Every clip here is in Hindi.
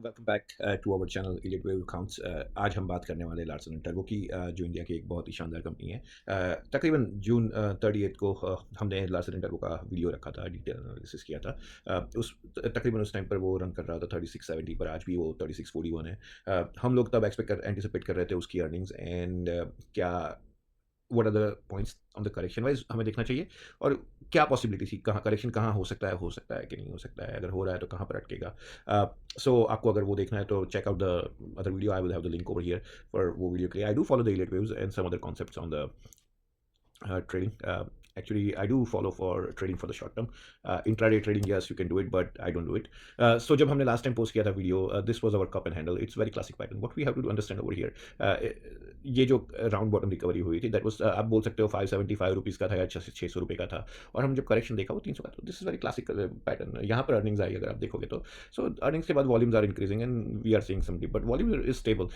Welcome back to our channel elite wave accounts. आज हम बात करने वाले लार्सन एंड टर्बो की, जो इंडिया की एक बहुत ही शानदार कंपनी है। तकरीबन जून 30 को हमने लार्सन एंड टर्बो का वीडियो रखा था, डिटेल एनालिसिस किया था। तकरीबन उस टाइम पर वो रन कर रहा था 3670 पर, आज भी वो 3641 है। हम लोग तब एंटिसिपेट कर रहे थे उसकी अर्निंग्स एंड क्या what are the points on the correction wise हमें देखना चाहिए, और क्या पॉसिबिलिटी थी, कहाँ करेक्शन कहाँ हो सकता है कि नहीं हो सकता है, अगर हो रहा है तो कहाँ पर अटकेगा। सो आपको अगर वो देखना है तो check out the other video, I will have the link over here for वो वीडियो के लिए। I do follow the Elliott waves and some other concepts on the trading. Actually, I do follow for trading for the short term. Intraday trading, yes, you can do it, but I don't do it. So जब हमने last time post किया था video, this was our cup and handle. It's very classic pattern. What we have to understand over here, ये जो राउंड बॉटम रिकवरी हुई थी, that was आप बोल सकते हो 575 रुपीज़ का था या 600 रुपये का था, और हम जब करेक्शन देखा वो 300 का था। This is very classic pattern. यहाँ पर अर्निंग्स आई अगर आप देखोगे तो, सो अर्निंग्स के बाद volumes are increasing and we are seeing some dip, but volume is stable.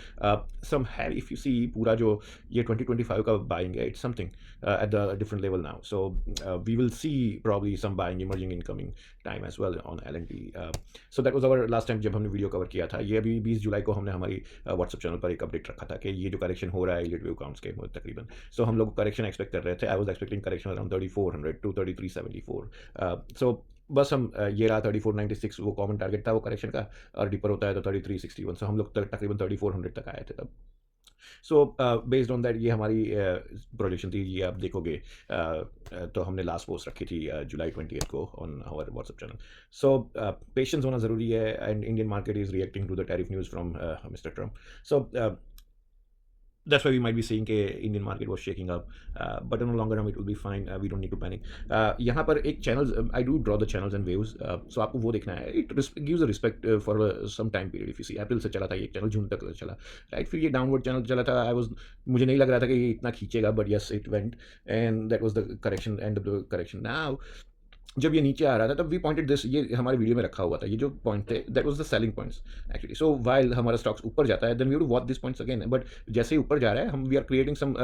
सम है, इफ यू सी पूरा जो ये 2025 का बाइंग है, it's something at the different level now. So we will see probably some buying emerging in coming time as well on L&T. So that was our last time जब हमने वीडियो कवर किया था। ये अभी 20 जुलाई को हमने हमारी व्हाट्सएप चैनल पर एक अपडेट रखा था कि ये जो करेक्शन हो रहा है इलिट व्यू अकाउंट्स के तकरीबन, सो हम लोग करेक्शन एक्सपेक्ट कर रहे थे। I was expecting correction around 3400 to 3374। So बस हम ये रहा 3496 वो कॉमन टारगेट था वो करेक्शन का, और डिपर होता है तो 3361। सो हम लोग तकरीबन 3400 तक आए थे तब। सो बेस्ड ऑन दैट ये हमारी प्रोजेक्शन थी। ये आप देखोगे तो हमने लास्ट पोस्ट रखी थी जुलाई 28 को on our WhatsApp channel. So patience होना ज़रूरी है, and Indian market is reacting to the tariff news from mister Trump. So that's why we might be seeing कि Indian market was shaking up, but in the longer run it will be fine. We don't need to panic. यहाँ पर एक channels, I do draw the channels and waves, so आपको वो देखना है। It gives a respect for some time period. If you see अप्रैल से चला था ये चैनल, जून तक चला, राइट। फिर ये डाउनवर्ड चैनल चला था। मुझे नहीं लग रहा था कि ये इतना खींचेगा, but yes it went, and that was the correction, end of the correction. Now जब ये नीचे आ रहा था तब वी पॉइंटेड दिस, ये हमारे वीडियो में रखा हुआ था, ये जो पॉइंट थे that was the selling points actually. So while हमारा स्टॉक्स ऊपर जाता है, then we have to watch this points again, but जैसे ही ऊपर जा रहा है हम we are creating some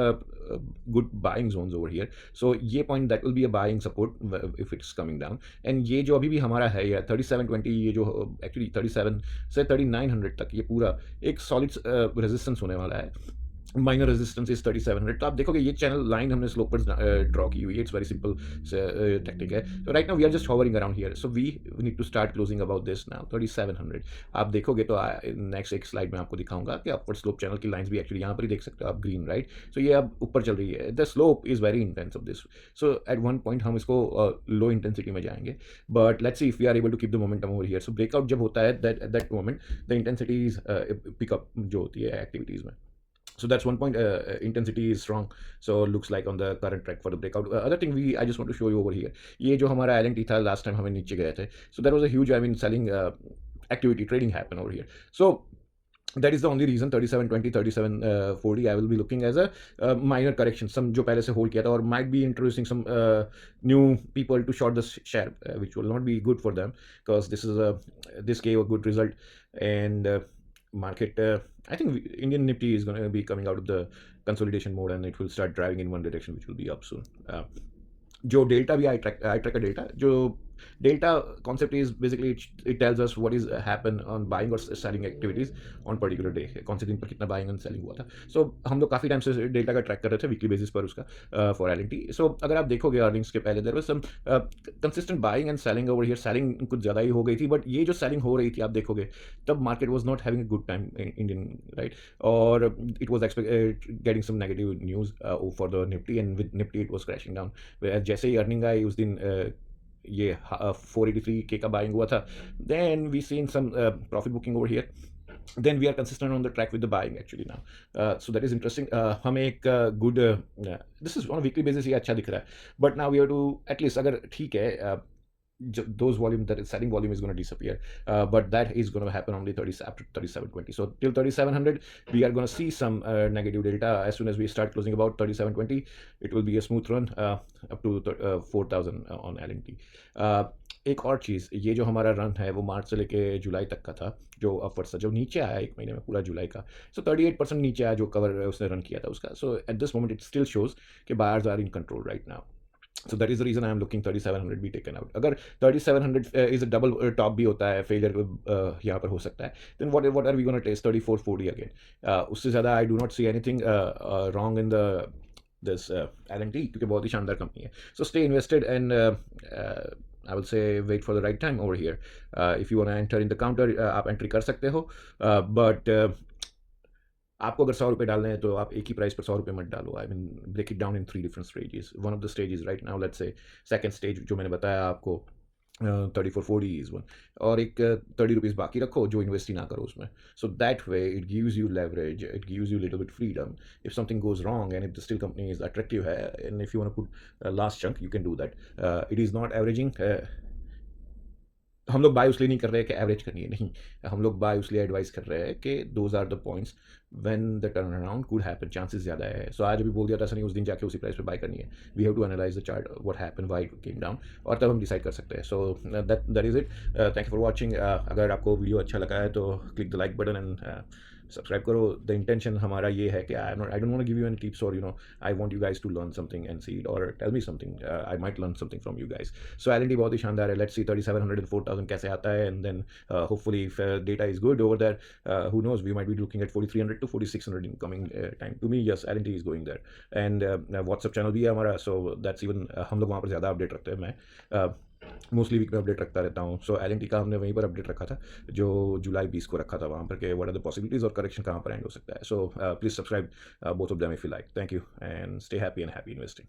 good buying zones over here. So ये point that will be a buying support if it's coming down, and ये जो अभी भी हमारा है ये 3720, ये जो एक्चुअली 37 से 3900 तक ये पूरा एक सॉलिड रेजिस्टेंस होने वाला है। Minor resistance is 3700। तो आप देखोगे ये चैनल लाइन हमने स्लोप पर ड्रॉ की हुई है। इट्स वेरी सिंपल टेक्निक है। तो right now we are just hovering around here, so we need to start closing about this now 3700। आप देखोगे तो नेक्स्ट एक स्लाइड में आपको दिखाऊंगा कि अपवर्ड स्लोप चैनल की लाइंस भी एक्चुअली यहाँ पर ही देख सकते हो आप, ग्रीन, राइट। सो ये अब ऊपर चल रही है, the slope is very intense of this. So at one point हम इसको लो इंटेंसिटी में जाएंगे, but let's see if we are able to keep the momentum over here. So breakout जब होता है that moment the intensity is pick up जो होती है एक्टिविटीज़ में। So that's one point. Intensity is strong, so looks like on the current track for the breakout. Other thing I just want to show you over here, ये जो हमारा LNT था लास्ट टाइम हमें नीचे गए थे, so there was a huge, I mean, selling activity, trading happen over here. So that is the only reason 3720 3740 I will be looking as a minor correction, some जो पहले से hold किया था, और might be introducing some new people to short the share, which will not be good for them, because this gave a good result, and market, I think Indian Nifty is going to be coming out of the consolidation mode, and it will start driving in one direction, which will be up soon. जो डेल्टा भी आई ट्रैक का डेल्टा, जो delta concept is basically it tells us what is happen on buying और selling activities on particular day, कौन से दिन पर कितना बाइंग एंड सेलिंग हुआ था। सो हम लोग काफ़ी टाइम से डेल्टा का ट्रैक कर रहे थे वीकली बेसिस पर उसका फॉर एलएनटी। सो अगर आप देखोगे अर्निंग्स के पहले there was some consistent buying and selling over here. Selling कुछ ज़्यादा ही हो गई थी, बट ये जो सेलिंग हो रही थी आप देखोगे तब market was not having a good time Indian, right, और it was getting some negative news for the Nifty, and with Nifty it was crashing down. जैसे ही अर्निंग आई उस दिन ये 483K का बाइंग हुआ था, then we seen some profit booking over here, then we are consistent on the track with the buying actually now. So that is interesting. हमें एक good this is on a weekly basis ये अच्छा दिख रहा है, but now we have to at least, अगर ठीक है those volume, that is selling volume is going to disappear, but that is going to happen only after 3720. So till 3700 we are going to see some negative delta. As soon as we start closing about 3720 it will be a smooth run up to 4000 on LNT. एक और चीज़, ये जो हमारा रन है वो मार्च से लेके जुलाई तक का था, जो अपवर्ड्स था, जो नीचे आया एक महीने में पूरा जुलाई का। सो 38% नीचे आया जो कवर उसने रन किया था उसका। So at this moment it still shows कि buyers are in control right now. So that is the reason I am looking 3700 be taken out. अगर 3700 इज़ अ डबल टॉप भी होता है, फेलियर यहाँ पर हो सकता है, then what are we gonna test 3440 again. उससे ज़्यादा I do not see anything wrong in the this L and T, क्योंकि बहुत ही शानदार कंपनी है। So stay invested and I will say wait for the right time over here. If you want to enter in the counter, आप एंट्री कर सकते हो, बट आपको अगर 100 रुपए डालने हैं तो आप एक ही प्राइस पर 100 रुपए मत डालो। I mean break it down in 3 different stages. One of the stages right now, let's say second stage जो मैंने बताया आपको, 3440 इज़ वन, और एक 30 रुपीज़ बाकी रखो जो इन्वेस्ट ही ना करो उसमें। So that way it gives you leverage, it gives you little bit freedom. If something goes wrong and if the still company is attractive है, and if you want to put last chunk, you can do that. It is not averaging. हम लोग बाय उसलिए नहीं कर रहे हैं कि एवरेज करनी है, नहीं। हम लोग बाय उसलिए एडवाइस कर रहे हैं कि those are the points when the turn around could happen, chances ज़्यादा है। सो आज अभी बोल दिया था सनी, उस दिन जाके उसी प्राइस पे बाय करनी है। We have to analyse the chart, what happen, why it came down, और तब हम डिसाइड कर सकते हैं। So that is it. Thank you for watching. अगर आपको वीडियो अच्छा लगा है तो click the like button and subscribe करो। द इंटेंशन हमारा ये है कि I don't want to give you any tips, और I want you guys to learn something and see it, और tell me something, I might learn something from you guys. So L and T बहुत ही शानदार है। लेट्स सी 3700 एंड 4000 कैसे आता है, and then hopefully if data is good over there, who knows, we might be looking at 4300 to 4600 in coming time. To me, yes, L&T is going there, and WhatsApp channel भी है हमारा, so that's even हम लोग वहाँ पर ज़्यादा अपडेट रखते हैं। मैं मोस्टली वीक में अपडेट रखता रहता हूँ। सो एल&टी का हमने वहीं पर अपडेट रखा था, जो जुलाई 20 को रखा था वहाँ पर, के व्हाट आर द पॉसिबिलिटीज़ और करेक्शन कहाँ पर एंड हो सकता है। So please subscribe both of them if you like. Thank you and stay happy and happy investing.